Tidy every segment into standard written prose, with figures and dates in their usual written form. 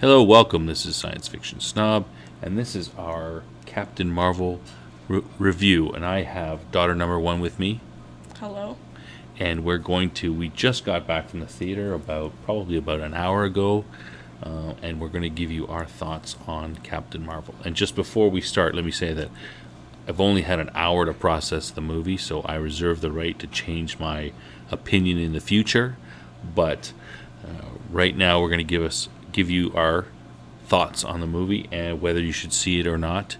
Hello, welcome. This is Science Fiction Snob, and this is our Captain Marvel review. And I have daughter number one with me, Hello. and we just got back from the theater probably about an hour ago, and we're going to give you our thoughts on Captain Marvel. And just before we start, let me say that I've only had an hour to process the movie, so I reserve the right to change my opinion in the future. But right now, we're going to give you our thoughts on the movie and whether you should see it or not,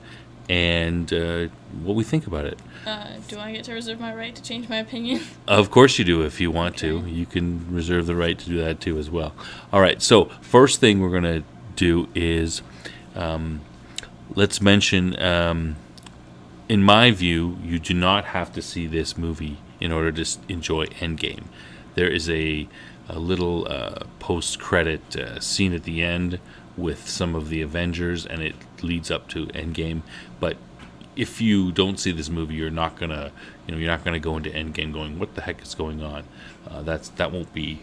and what we think about it. Do I get to reserve my right to change my opinion? Of course you do. If you want Okay. to, you can reserve the right to do that too as well. All right. So first thing we're going to do is let's mention. In my view, you do not have to see this movie in order to enjoy Endgame. There is a little post-credit scene at the end with some of the Avengers, and it leads up to Endgame. But if you don't see this movie, you're not gonna go into Endgame going, "What the heck is going on?" That won't be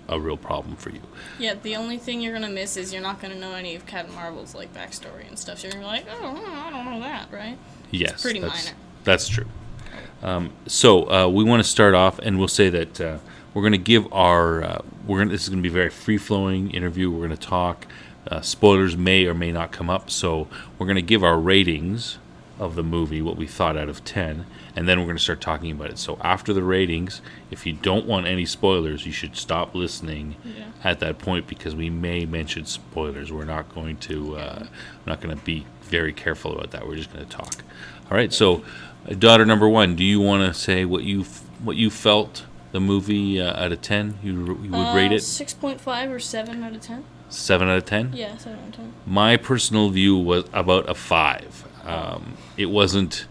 a real problem for you. Yeah, the only thing you're gonna miss is you're not gonna know any of Captain Marvel's backstory and stuff. So you're gonna be like, oh, I don't know that, right? Yes, It's pretty minor. That's true. So we want to start off, and we'll say that we're going to give this is going to be a very free-flowing interview. We're going to talk. Spoilers may or may not come up, so we're going to give our ratings of the movie, what we thought out of 10, and then we're going to start talking about it. So after the ratings, if you don't want any spoilers, you should stop listening at that point, because we may mention spoilers. We're not going to be very careful about that. We're just going to talk. All right. So, daughter number one, do you want to say what you felt the movie out of 10? You would rate it 6.5 or 7 out of 10. 7 out of 10. Yeah, 7 out of 10. My personal view was about a 5. It wasn't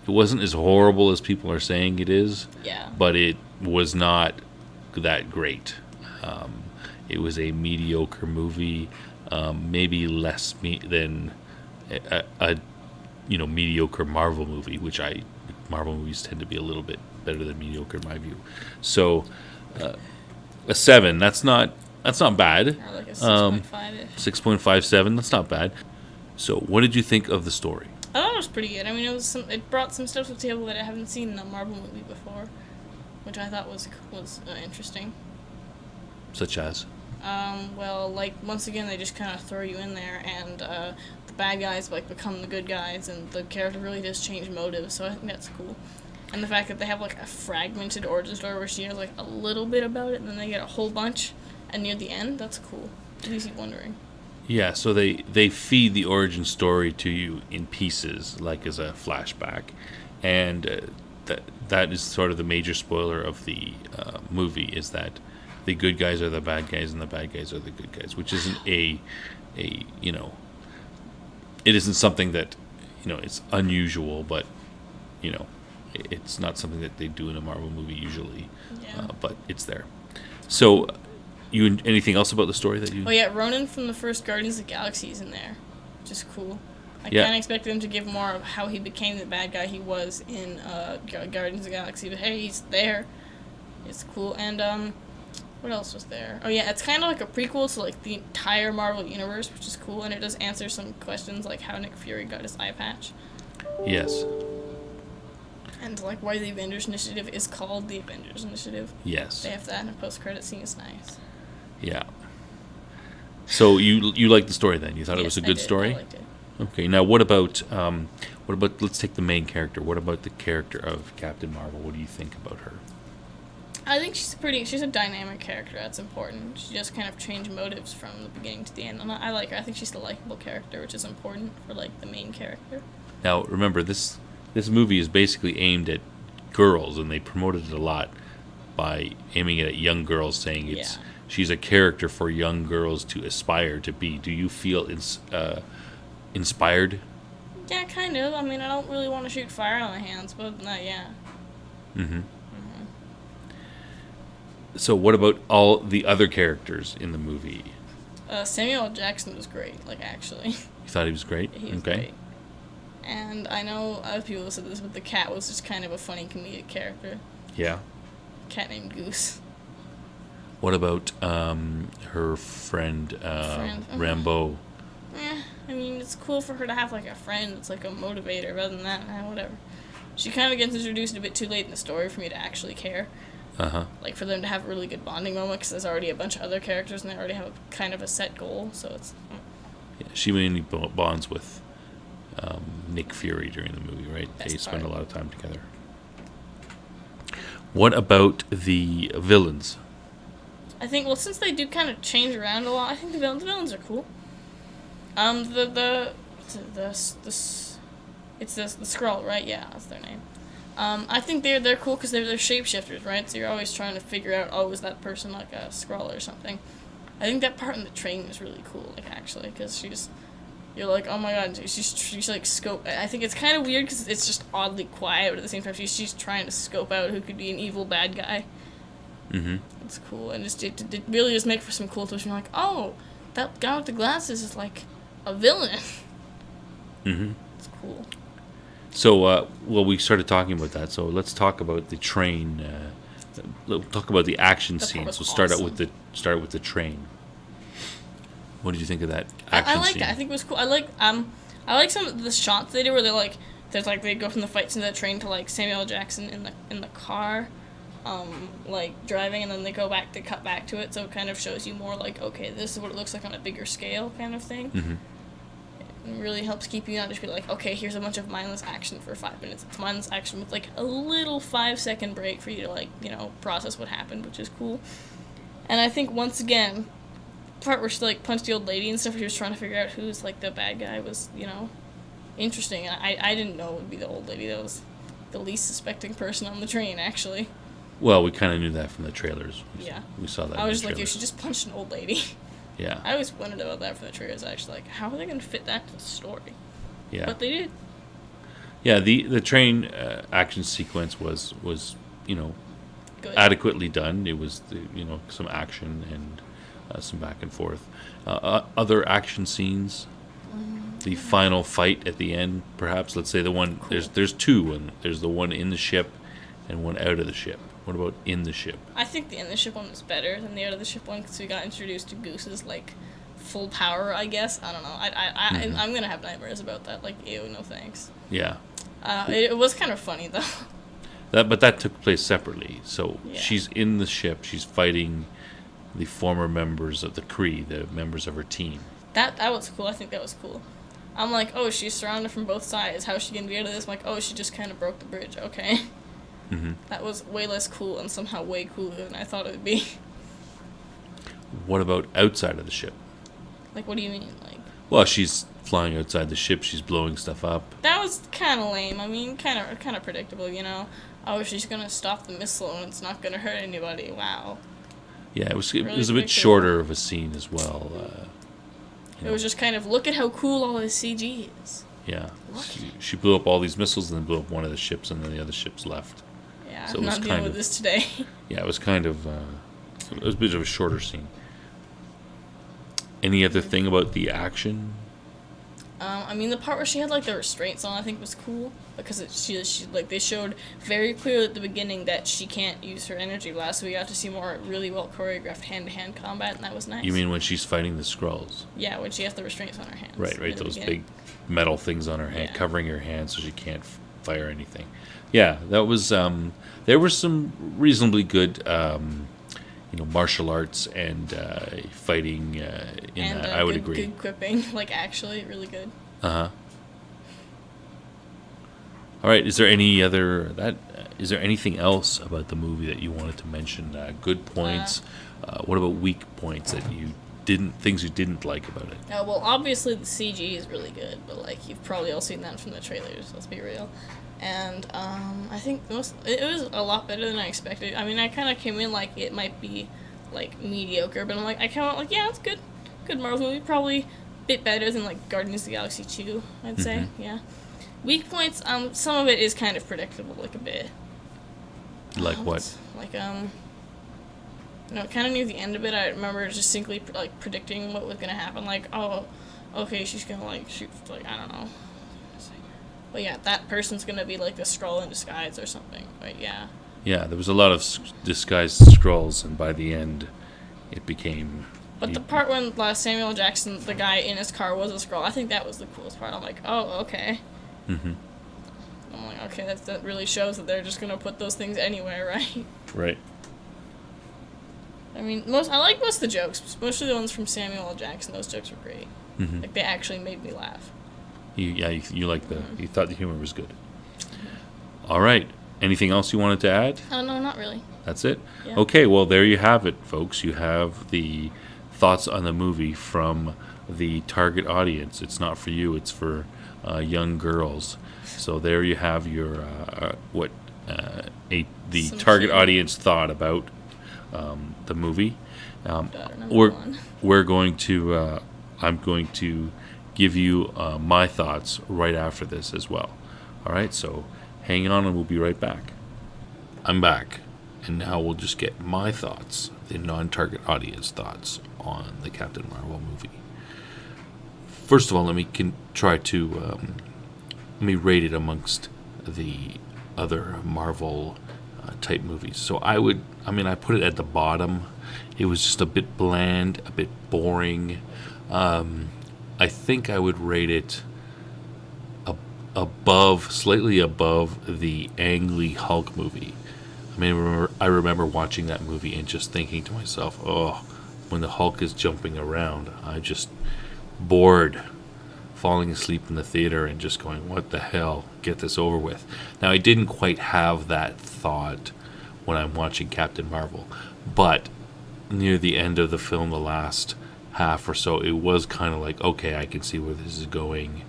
as horrible as people are saying it is. Yeah. But it was not that great. It was a mediocre movie, maybe less than a mediocre Marvel movie, which Marvel movies tend to be a little bit better than mediocre in my view. So a 7, that's not bad. Or like a 6.5-ish. 6.57, that's not bad. So what did you think of the story? I thought it was pretty good. I mean, it brought some stuff to the table that I haven't seen in a Marvel movie before, which I thought was interesting. Such as? Once again, they just kind of throw you in there, and the bad guys become the good guys, and the character really does change motives. So I think that's cool. And the fact that they have a fragmented origin story where she knows a little bit about it, and then they get a whole bunch, and near the end, that's cool. At least you wondering. Yeah, so they feed the origin story to you in pieces, as a flashback, and that is sort of the major spoiler of the movie, is that the good guys are the bad guys and the bad guys are the good guys, which isn't it isn't something that it's unusual, but it's not something that they do in a Marvel movie usually. Yeah. But it's there. So, anything else about the story that you? Oh yeah, Ronan from the first Guardians of the Galaxy is in there, which is cool. I Yeah. kind of expected him to give more of how he became the bad guy he was in Guardians of the Galaxy, but hey, he's there. It's cool. And what else was there? Oh yeah, it's kind of like a prequel to the entire Marvel universe, which is cool, and it does answer some questions like how Nick Fury got his eye patch. Yes. And why the Avengers Initiative is called the Avengers Initiative. Yes. They have that in a post-credit scene. It's nice. Yeah. So you liked the story then? You thought it was a good story? I liked it. Okay. Now what about let's take the main character. What about the character of Captain Marvel? What do you think about her? I think she's a dynamic character. That's important. She just kind of changed motives from the beginning to the end. And I like her. I think she's a likable character, which is important for the main character. Now remember, this movie is basically aimed at girls, and they promoted it a lot by aiming it at young girls, saying she's a character for young girls to aspire to be. Do you feel inspired? Yeah, kind of. I mean, I don't really want to shoot fire on my hands, but yeah. Mm-hmm. So what about all the other characters in the movie? Samuel L. Jackson was great, actually. You thought he was great? He was great. And I know other people said this, but the cat was just kind of a funny comedic character. Yeah. Cat named Goose. What about her friend, Friend. Rambeau? I mean, it's cool for her to have like a friend that's like a motivator. Rather than that, whatever. She kind of gets introduced a bit too late in the story for me to actually care. Like for them to have a really good bonding moment, because there's already a bunch of other characters and they already have kind of a set goal. So it's. Yeah, she mainly bonds with Nick Fury during the movie, right? Best They spend part. a lot of time together. What about the villains? I think, well, since they do kind of change around a lot, I think the villains are cool. It's the Skrull, right? Yeah, that's their name. I think they're cool because they're shapeshifters, right? So you're always trying to figure out, oh, is that person like a Skrull or something? I think that part in the train is really cool, like, actually, because you're like, oh my god, she's like scope. I think it's kind of weird because it's just oddly quiet, but at the same time, she's trying to scope out who could be an evil bad guy. Mm-hmm. It's cool, and it really does make for some cool twists. You're like, oh, that guy with the glasses is like a villain. Mm-hmm. It's cool. So, well, we started talking about that. So let's talk about the train. Let's talk about the action That part scenes. was So start out awesome. with the train. What did you think of that I action like scene? it. I think it was cool. I like some of the shots they did where they go from the fights in the train to like Samuel L. Jackson in the car, like driving, and then they cut back to it, so it kind of shows you more like, okay, this is what it looks like on a bigger scale, kind of thing. Mm-hmm. It really helps keep you not just be like, okay, here's a bunch of mindless action for 5 minutes. It's mindless action with like a little 5-second break for you to like, process what happened, which is cool. And I think once again, the part where she like punched the old lady and stuff, she was trying to figure out who's like the bad guy was, interesting. And I didn't know it would be the old lady. That was the least suspecting person on the train, actually. Well, we kind of knew that from the trailers. Yeah. We saw that. I in was the just like, trailers. she just punched an old lady. Yeah. I always wondered about that from the trailers, actually. Like, how are they going to fit that to the story? Yeah. But they did. Yeah. The train action sequence was Good. adequately done. It was some action and some back and forth. Other action scenes. The final fight at the end, perhaps. Let's say the one there's two, and there's the one in the ship and one out of the ship. What about in the ship? I think the in the ship one was better than the out of the ship one because we got introduced to Goose's like full power. I guess I don't know. I'm gonna have nightmares about that. Like, ew, no thanks. Yeah. It was kind of funny though. But that took place separately. So Yeah. she's in the ship. She's fighting the former members of the Kree, the members of her team. That was cool. I think that was cool. I'm like, oh, she's surrounded from both sides. How's she gonna get out of this? I'm like, oh, she just kind of broke the bridge. Okay. Mm-hmm. That was way less cool and somehow way cooler than I thought it would be. What about outside of the ship? Like, what do you mean? Like, Well, she's flying outside the ship. She's blowing stuff up. that was kind of lame. I mean, kind of predictable, Oh, she's gonna stop the missile and it's not gonna hurt anybody. Wow. Yeah, it was Really a bit predictable. shorter of a scene as well. It was just kind of, look at how cool all this CG is. Yeah, What? she blew up all these missiles and then blew up one of the ships, and then the other ships left. Yeah, So it I'm was not dealing kind with of- this today. Yeah, it was kind of it was a bit of a shorter scene. Any other thing about the action? I mean, the part where she had like the restraints on, I think was cool because she like they showed very clearly at the beginning that she can't use her energy blast, so we got to see more really well choreographed hand-to-hand combat, and that was nice. You mean when she's fighting the Skrulls? Yeah, when she has the restraints on her hands. Right, in the those beginning. big metal things on her hand, Yeah. covering her hand so she can't fire anything. Yeah, that was. There were some reasonably good, martial arts and fighting in And that. I would good, agree. Good quipping, like actually really good. Uh-huh. All right. Is there anything else about the movie that you wanted to mention? Good points. What about weak points that things you didn't like about it? Well, obviously the CG is really good, but like you've probably all seen that from the trailers. Let's be real. And I think it was a lot better than I expected. I mean, I kind of came in like it might be like mediocre, but I came out like, yeah, it's good Marvel movie. Probably a bit better than like Guardians of the Galaxy 2, I'd say. Yeah. Weak points. Some of it is kind of predictable, like a bit. Like what? Like kind of near the end of it, I remember distinctly like predicting what was gonna happen. Like, oh, okay, she's gonna like shoot, like I don't know. But yeah, that person's gonna be like the Skrull in disguise or something. But yeah. Yeah, there was a lot of disguised Skrulls, and by the end, it became. But the part when Samuel Jackson, the guy in his car, was a Skrull, I think that was the coolest part. I'm like, oh, okay. Mm-hmm. I'm like, okay, that really shows that they're just gonna put those things anywhere, right? Right. I mean, I like most of the jokes, especially the ones from Samuel L. Jackson. Those jokes were great. Mm-hmm. Like, they actually made me laugh. You like you thought the humor was good. All right. Anything else you wanted to add? Oh, no, not really. That's it? Yeah. Okay, well, there you have it, folks. You have the thoughts on the movie from the target audience. It's not for you, it's for young girls. So there you have your the Some target kid. audience thought about the movie. Daughter number We're one. we're going to I'm going to give you my thoughts right after this as well. All right, so hang on and we'll be right back. I'm back, and now we'll just get my thoughts, the non-target audience thoughts on the Captain Marvel movie. First of all, let me rate it amongst the other Marvel type movies. So I put it at the bottom. It was just a bit bland, a bit boring. I think I would rate it slightly above the Ang Lee Hulk movie. I remember watching that movie and just thinking to myself, oh, when the Hulk is jumping around, I'm just bored, falling asleep in the theater and just going, what the hell, get this over with. Now, I didn't quite have that thought when I'm watching Captain Marvel, but near the end of the film, the last half or so, it was kind of like, okay, I can see where this is going.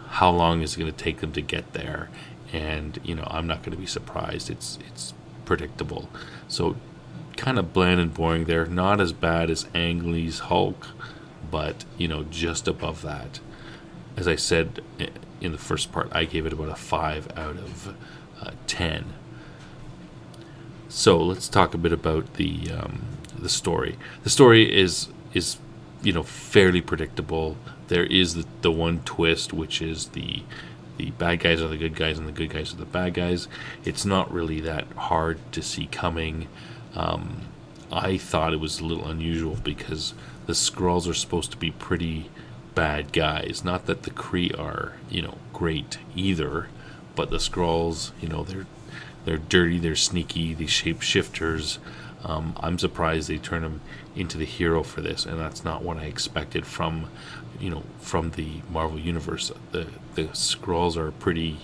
How long is it going to take them to get there? And I'm not going to be surprised. It's predictable. So kind of bland and boring there. Not as bad as Ang Lee's Hulk, but just above that. As I said in the first part, I gave it about a 5 out of 10. So let's talk a bit about the story. The story is fairly predictable. There is the one twist, which is the bad guys are the good guys and the good guys are the bad guys. It's not really that hard to see coming. I thought it was a little unusual because the Skrulls are supposed to be pretty bad guys. Not that the Kree are, great either, but the Skrulls, they're dirty, they're sneaky, these shapeshifters. I'm surprised they turn him into the hero for this, and that's not what I expected from the Marvel Universe. The Skrulls are pretty,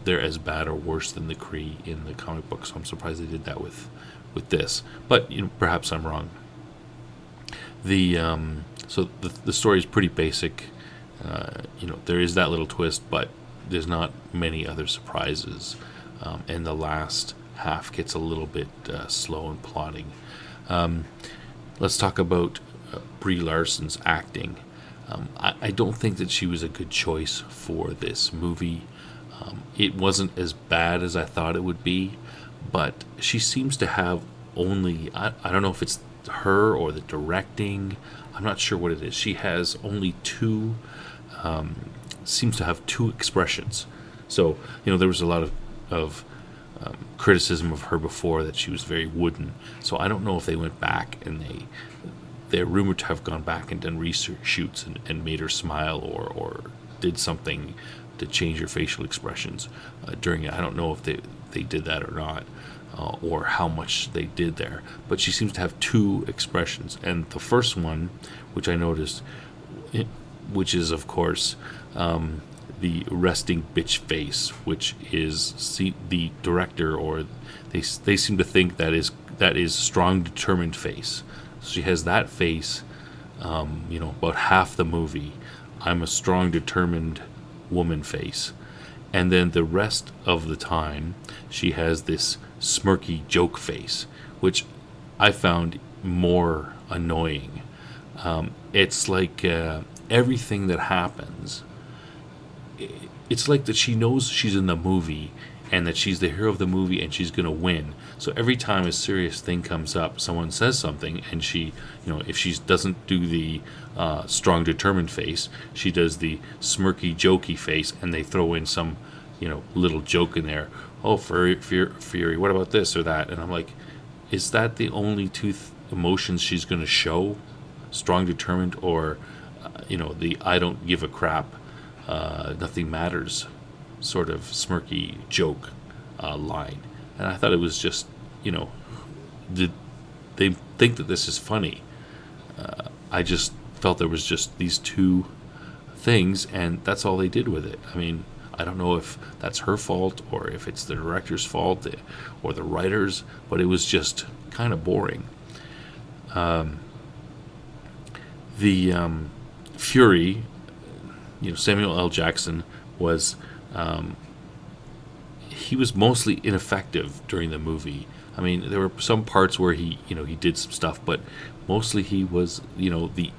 they're as bad or worse than the Kree in the comic books. So I'm surprised they did that with this. But perhaps I'm wrong. So the story is pretty basic. There is that little twist, but there's not many other surprises, and the last half gets a little bit slow and plotting. Let's talk about Brie Larson's acting. I don't think that she was a good choice for this movie. It wasn't as bad as I thought it would be, but she seems to have only, I don't know if it's her or the directing, I'm not sure what it is. She has only seems to have two expressions. So, there was a lot of criticism of her before that she was very wooden. So I don't know if they went back and they're rumored to have gone back and done reshoots and made her smile or did something to change her facial expressions during it. I don't know if they did that or not, or how much they did there. But she seems to have two expressions. And the first one, which I noticed, which is, of course, the resting bitch face, which is the director, or they seem to think that is strong, determined face. So she has that face, about half the movie. I'm a strong, determined woman face. And then the rest of the time, she has this smirky joke face, which I found more annoying. It's like everything that happens, it's like that she knows she's in the movie and that she's the hero of the movie and she's going to win. So every time a serious thing comes up, someone says something, and she, if she doesn't do the strong, determined face, she does the smirky, jokey face, and they throw in some, little joke in there. Oh, Fury, what about this or that? And I'm like, is that the only two emotions she's going to show? Strong, determined, or the I don't give a crap, nothing matters, sort of smirky joke line. And I thought it was just, did they think that this is funny? I just felt there was just these two things, and that's all they did with it. I mean, I don't know if that's her fault or if it's the director's fault or the writers, but it was just kind of boring. The Fury, Samuel L. Jackson was he was mostly ineffective during the movie. I mean, there were some parts where he did some stuff, but mostly he was, the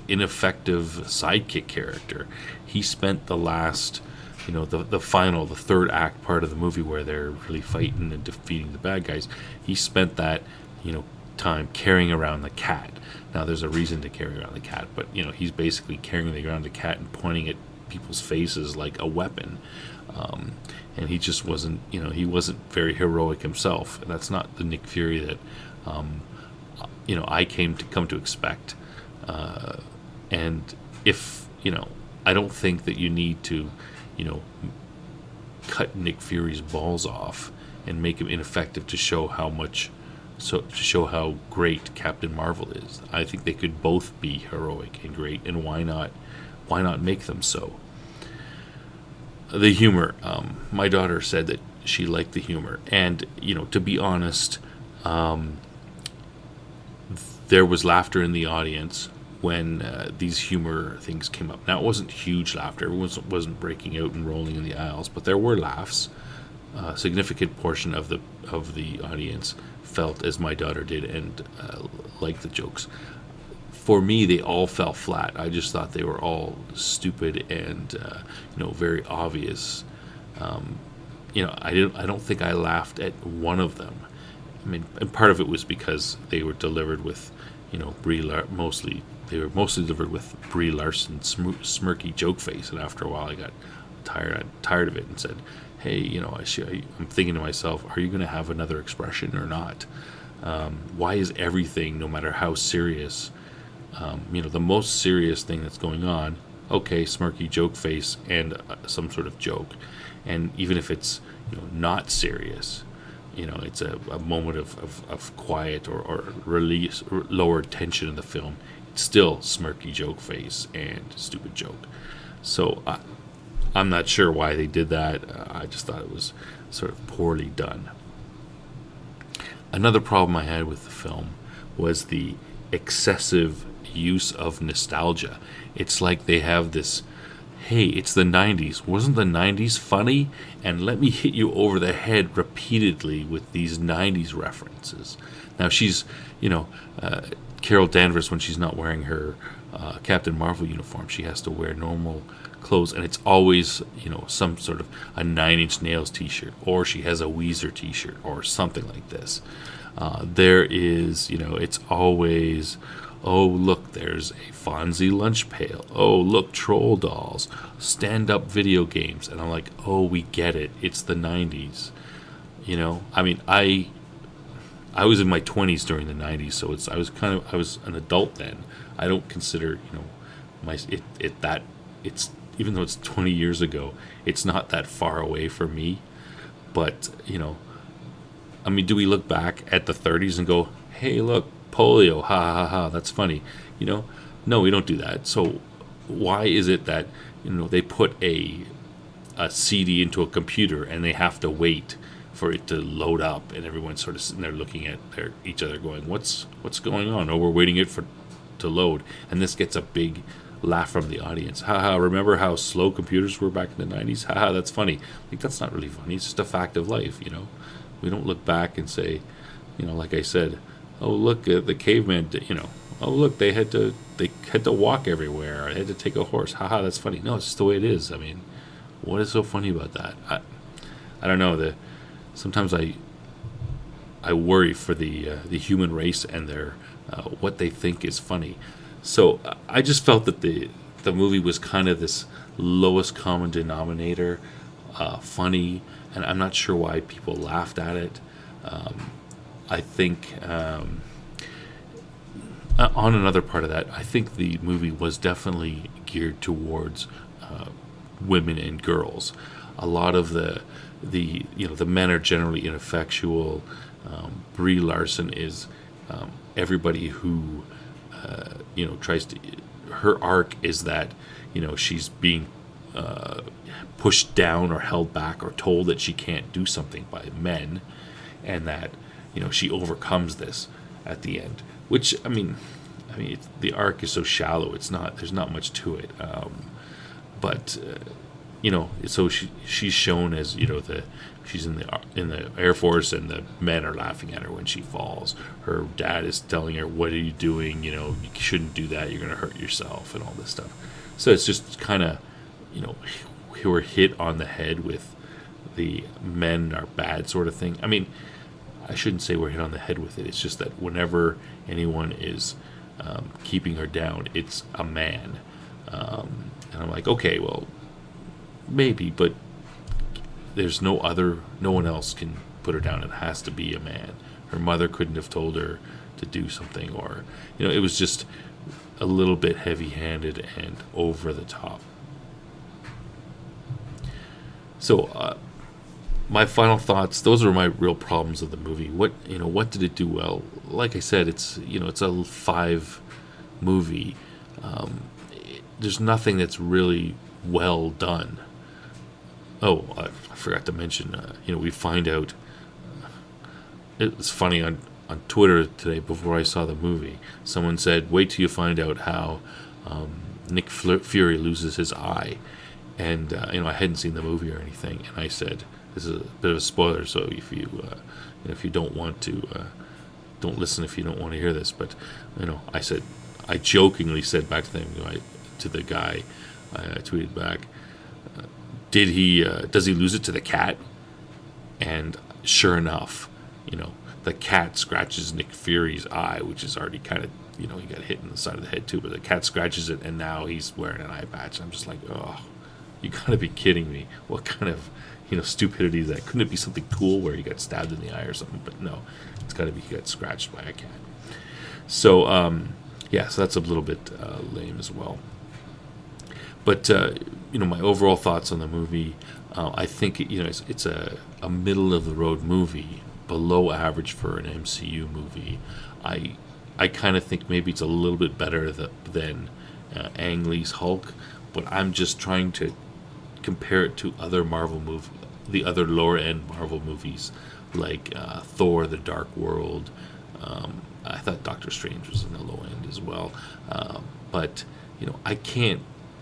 ineffective sidekick character. He spent the last, the third act part of the movie where they're really fighting and defeating the bad guys. He spent that, time carrying around the cat. Now, there's a reason to carry around the cat, but, he's basically carrying around the cat and pointing at people's faces like a weapon. And he just wasn't, he wasn't very heroic himself. And that's not the Nick Fury that, I come to expect. And if, I don't think that you need to, cut Nick Fury's balls off and make him ineffective to show how great Captain Marvel is. I think they could both be heroic and great, and why not make them so? The humor. My daughter said that she liked the humor, and to be honest, there was laughter in the audience when these humor things came up. Now, it wasn't huge laughter; it wasn't breaking out and rolling in the aisles, but there were laughs. A significant portion of the audience felt as my daughter did and liked the jokes. For me, they all fell flat. I just thought they were all stupid and very obvious. I don't think I laughed at one of them. I mean, and part of it was because they were delivered with, mostly delivered with Brie Larson's smirky joke face, and after a while, I got tired of it and said, hey, I'm thinking to myself, are you going to have another expression or not? Why is everything, no matter how serious, the most serious thing that's going on, okay, smirky joke face and some sort of joke. And even if it's, not serious, it's a moment of quiet or release, or lowered tension in the film, it's still smirky joke face and stupid joke. So I'm not sure why they did that. I just thought it was sort of poorly done. Another problem I had with the film was the excessive use of nostalgia. It's like they have this, hey, it's the 90s. Wasn't the 90s funny? And let me hit you over the head repeatedly with these 90s references. Now, she's, Carol Danvers, when she's not wearing her Captain Marvel uniform, she has to wear normal clothes, and it's always, some sort of a Nine Inch Nails t-shirt, or she has a Weezer t-shirt, or something like this. There is, it's always, oh, look, there's a Fonzie lunch pail. Oh, look, troll dolls, stand-up video games. And I'm like, oh, we get it. It's the 90s. I mean, I was in my 20s during the 90s, so I was an adult then. I don't consider, it's even though it's 20 years ago, it's not that far away for me. But, I mean, do we look back at the 30s and go, hey, look, polio, ha ha ha, that's funny? No, we don't do that. So why is it that, they put a CD into a computer and they have to wait for it to load up, and everyone's sort of sitting there looking at each other going, what's going on? Oh, we're waiting to load. And this gets a big laugh from the audience. Haha, remember how slow computers were back in the 90s? Haha, that's funny. Like, that's not really funny. It's just a fact of life, We don't look back and say, like I said, oh, look, the caveman, oh, look, they had to walk everywhere. Or they had to take a horse. Haha, that's funny. No, it's just the way it is. I mean, what is so funny about that? I don't know. Sometimes I worry for the human race and their what they think is funny. So I just felt that the movie was kind of this lowest common denominator, funny, and I'm not sure why people laughed at it. I think on another part of that, I think the movie was definitely geared towards women and girls. A lot of the the men are generally ineffectual. Brie Larson is everybody who tries to. Her arc is that she's being pushed down or held back or told that she can't do something by men, and that she overcomes this at the end. Which the arc is so shallow. It's not. There's not much to it. But so she's shown as she's in the Air Force, and the men are laughing at her when she falls. Her dad is telling her, "What are you doing? You shouldn't do that. You're going to hurt yourself," and all this stuff. So it's just kind of who were hit on the head with the men are bad sort of thing. I mean, I shouldn't say we're hit on the head with it. It's just that whenever anyone is keeping her down, it's a man. And I'm like, okay, well, maybe, but there's no one else can put her down. It has to be a man. Her mother couldn't have told her to do something, or it was just a little bit heavy-handed and over the top. So my final thoughts, those are my real problems of the movie. What did it do well? Like I said, it's a 5 movie. There's nothing that's really well done. Oh, I forgot to mention, we find out, it was funny on Twitter today before I saw the movie, someone said, wait till you find out how Nick Fury loses his eye. And, I hadn't seen the movie or anything, and I said, this is a bit of a spoiler, so if you don't want to, don't listen if you don't want to hear this, but, I jokingly said back to them, to the guy, I tweeted back, does he lose it to the cat? And sure enough, the cat scratches Nick Fury's eye, which is already kind of, he got hit in the side of the head too, but the cat scratches it, and now he's wearing an eye patch. I'm just like, oh, you gotta be kidding me. What kind of, stupidity is that? Couldn't it be something cool where he got stabbed in the eye or something? But no, it's gotta be he got scratched by a cat. So, so that's a little bit lame as well. But, my overall thoughts on the movie, I think, it's a middle-of-the-road movie, below average for an MCU movie. I kind of think maybe it's a little bit better than Ang Lee's Hulk, but I'm just trying to compare it to other the other lower-end Marvel movies, like Thor: The Dark World. I thought Doctor Strange was in the low end as well. But,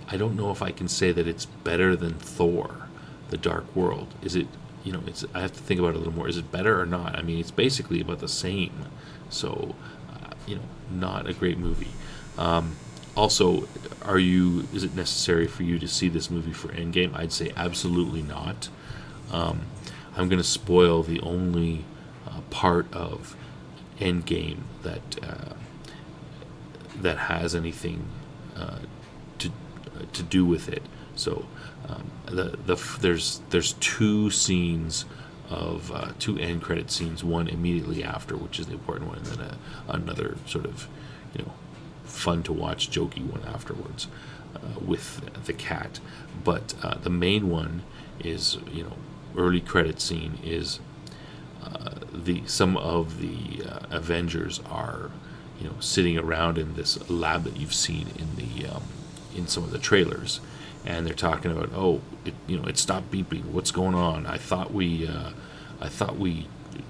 I don't know if I can say that it's better than Thor: The Dark World. Is it, I have to think about it a little more. Is it better or not? I mean, it's basically about the same. So, not a great movie. Also, is it necessary for you to see this movie for Endgame? I'd say absolutely not. I'm going to spoil the only part of Endgame that has anything to do with it. So there's 2 scenes of 2 end credit scenes, one immediately after, which is the important one, and then another sort of fun to watch, jokey one afterwards with the cat. But the main one is early credit scene is some of the Avengers are sitting around in this lab that you've seen in some of the trailers, and they're talking about, it stopped beeping. What's going on? I thought we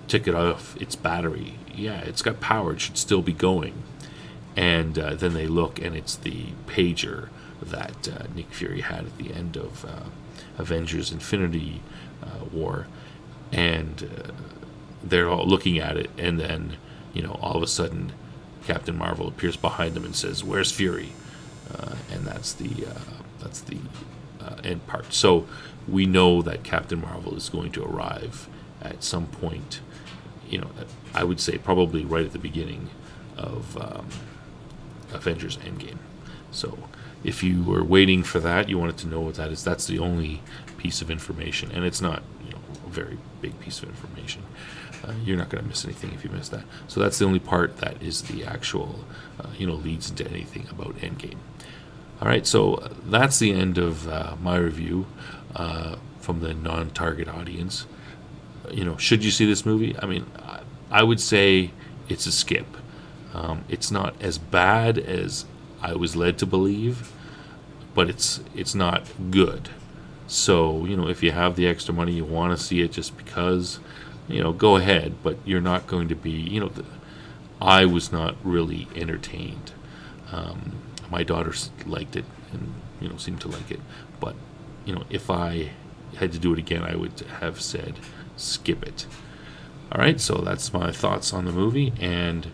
took it off its battery. Yeah, it's got power. It should still be going. And then they look, and it's the pager that Nick Fury had at the end of Avengers Infinity War, and they're all looking at it, and then all of a sudden Captain Marvel appears behind them and says, "Where's Fury?" And that's the end part. So we know that Captain Marvel is going to arrive at some point. I would say probably right at the beginning of Avengers Endgame. So if you were waiting for that, you wanted to know what that is, that's the only piece of information, and it's not a very big piece of information. you're not going to miss anything if you miss that. So that's the only part that is the actual, leads into anything about Endgame. All right, so that's the end of my review from the non-target audience. Should you see this movie? I mean, I would say it's a skip. It's not as bad as I was led to believe, but it's not good. So, if you have the extra money, you want to see it just because, go ahead, but you're not going to be, I was not really entertained. My daughter liked it and, seemed to like it. But, if I had to do it again, I would have said skip it. All right, so that's my thoughts on the movie, and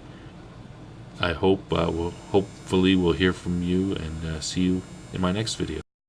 I hope hopefully we'll hear from you and see you in my next video.